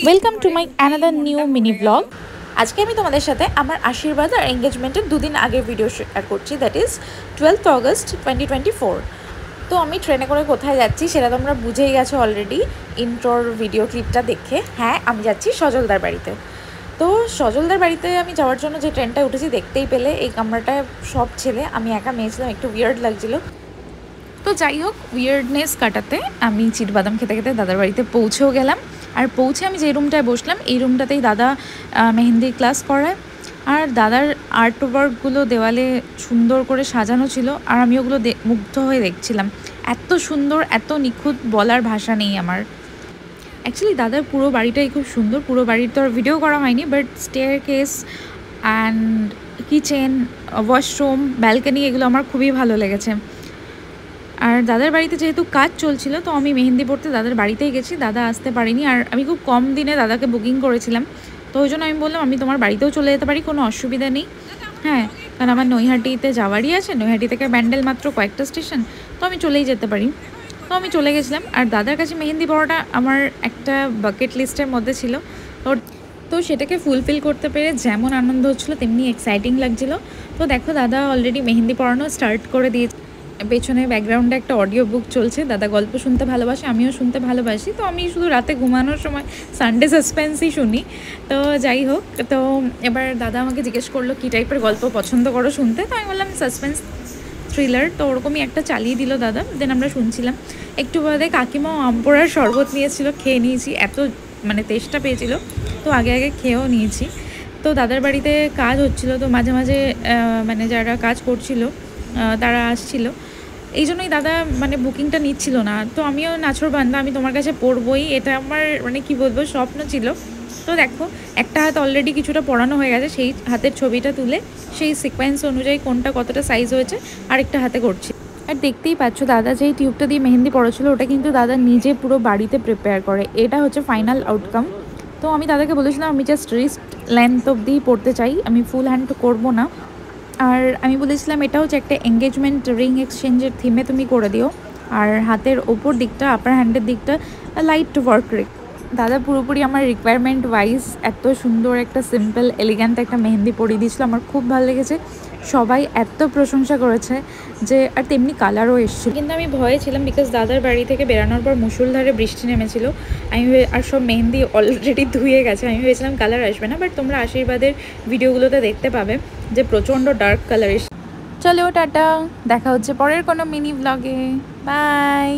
Welcome to my another new mini blog. আজকে আমি তোমাদের সাথে আমার আশীর্বাদ আর এঙ্গেজমেন্টের দুদিন আগের ভিডিও শেয়ার করছি, দ্যাট ইজ 12th অগস্ট 2024। তো আমি ট্রেনে করে কোথায় যাচ্ছি সেটা তোমরা বুঝেই গেছো অলরেডি ইন্ট্রোর ভিডিও ক্লিপটা দেখে। হ্যাঁ, আমি যাচ্ছি সজলদার বাড়িতে। তো সজলদার বাড়িতে আমি যাওয়ার জন্য যে ট্রেনটা উঠেছি দেখতেই পেলে, এই কামরাটায় সব ছেলে, আমি একা মেয়ে ছিলাম, একটু উইয়ার্ড লাগছিলো। তো যাই হোক, উইয়ার্ডনেস কাটাতে আমি চিটবাদাম খেতে খেতে দাদার বাড়িতে পৌঁছেও গেলাম। আর পৌঁছে আমি যে রুমটায় বসলাম, এই রুমটাতেই দাদা মেহেন্দি ক্লাস করায়। আর দাদার আর্ট ওয়ার্কগুলো দেওয়ালে সুন্দর করে সাজানো ছিল, আর আমি ওগুলো মুগ্ধ হয়ে দেখছিলাম। এত সুন্দর, এত নিখুঁত, বলার ভাষা নেই আমার। অ্যাকচুয়ালি দাদার পুরো বাড়িটাই খুব সুন্দর। পুরো বাড়ির তো আর ভিডিও করা হয়নি, but stair case and kitchen, washroom, balcony, এগুলো আমার খুবই ভালো লেগেছে। আর দাদার বাড়িতে যেহেতু কাজ চলছিল, তো আমি মেহেন্দি পড়তে দাদার বাড়িতেই গেছি। দাদা আসতে পারিনি, আর আমি খুব কম দিনে দাদাকে বুকিং করেছিলাম, তো ওই জন্য আমি বললাম আমি তোমার বাড়িতেও চলে যেতে পারি, কোনো অসুবিধা নেই। হ্যাঁ, কারণ আমার নৈহাটিতে যাওয়ারই আছে, নৈহাটি থেকে ব্যান্ডেল মাত্র কয়েকটা স্টেশন, তো আমি চলেই যেতে পারি। তো আমি চলে গেছিলাম, আর দাদার কাছে মেহেন্দি পড়াটা আমার একটা বাকেট লিস্টের মধ্যে ছিল। তো সেটাকে ফুলফিল করতে পেরে যেমন আনন্দ হচ্ছিলো তেমনি এক্সাইটিং লাগছিলো। তো দেখো, দাদা অলরেডি মেহেন্দি পড়ানো স্টার্ট করে দিয়েছে। পেছনে ব্যাকগ্রাউন্ডে একটা অডিও বুক চলছে। দাদা গল্প শুনতে ভালোবাসে, আমিও শুনতে ভালোবাসি, তো আমি শুধু রাতে ঘুমানোর সময় সানডে সাসপেন্সই শুনি। তো যাই হোক, তো এবার দাদা আমাকে জিজ্ঞেস করলো কী টাইপের গল্প পছন্দ করো শুনতে। তো আমি বললাম সাসপেন্স, থ্রিলার। তো ওরকমই একটা চালিয়ে দিল দাদা, দেন আমরা শুনছিলাম। একটু বাদে কাকিমাও আম পোড়ার শরবত নিয়েছিল, খেয়ে নিয়েছি, এত তেষ্টা পেয়েছিল, তো আগে আগে খেয়েও নিয়েছি। তো দাদার বাড়িতে কাজ হচ্ছিলো, তো মাঝে মাঝে যারা কাজ করছিল তারা আসছিল, এই জন্যই দাদা বুকিংটা নিচ্ছিল না। তো আমিও নাছর বান্দা, আমি তোমার কাছে পড়বই, এটা আমার কি বলবো, স্বপ্ন ছিল। তো দেখো, একটা হাত অলরেডি কিছুটা পড়ানো হয়ে গেছে, সেই হাতের ছবিটা তুলে সেই সিকোয়েন্স অনুযায়ী কোনটা কতটা সাইজ হয়েছে আরেকটা হাতে করছি। আর দেখতেই পাচ্ছ, দাদা যেই টিউবটা দিয়ে মেহেন্দি পড়াচ্ছিল ওটা কিন্তু দাদা নিজে পুরো বাড়িতে প্রিপেয়ার করে। এটা হচ্ছে ফাইনাল আউটকাম। তো আমি দাদাকে বলেছিলাম আমি জাস্ট রিস্ট লেন্থ অবধিই পড়তে চাই, আমি ফুল হ্যান্ড করবো না। আর আমি বলেছিলাম এটা হচ্ছে একটা এঙ্গেজমেন্ট রিং এক্সচেঞ্জের থিমে তুমি করে দিও, আর হাতের ওপর দিকটা, আপার হ্যান্ডের দিকটা লাইট ওয়ার্ক রেখ। দাদা পুরোপুরি আমার রিকোয়ারমেন্ট ওয়াইজ এত সুন্দর একটা সিম্পল এলিগ্যান্ট একটা মেহেন্দি পরিয়ে দিয়েছিলো, আমার খুব ভালো লেগেছে। সবাই এত প্রশংসা করেছে যে, আর তেমনি কালারও এসেছিল। কিন্তু আমি ভয়ে ছিলাম, বিকজ দাদার বাড়ি থেকে বেরানোর পর মুষলধারে বৃষ্টি নেমেছিল, আর সব মেহেন্দি অলরেডি ধুয়ে গেছে। আমি ভেবেছিলাম কালার আসবে না, বাট তোমরা আশীর্বাদের ভিডিওগুলোতে দেখতে পাবে যে প্রচণ্ড ডার্ক কালার এসে। চলো টাটা, দেখা হচ্ছে পরের কোনো মিনি ব্লগে। বাই।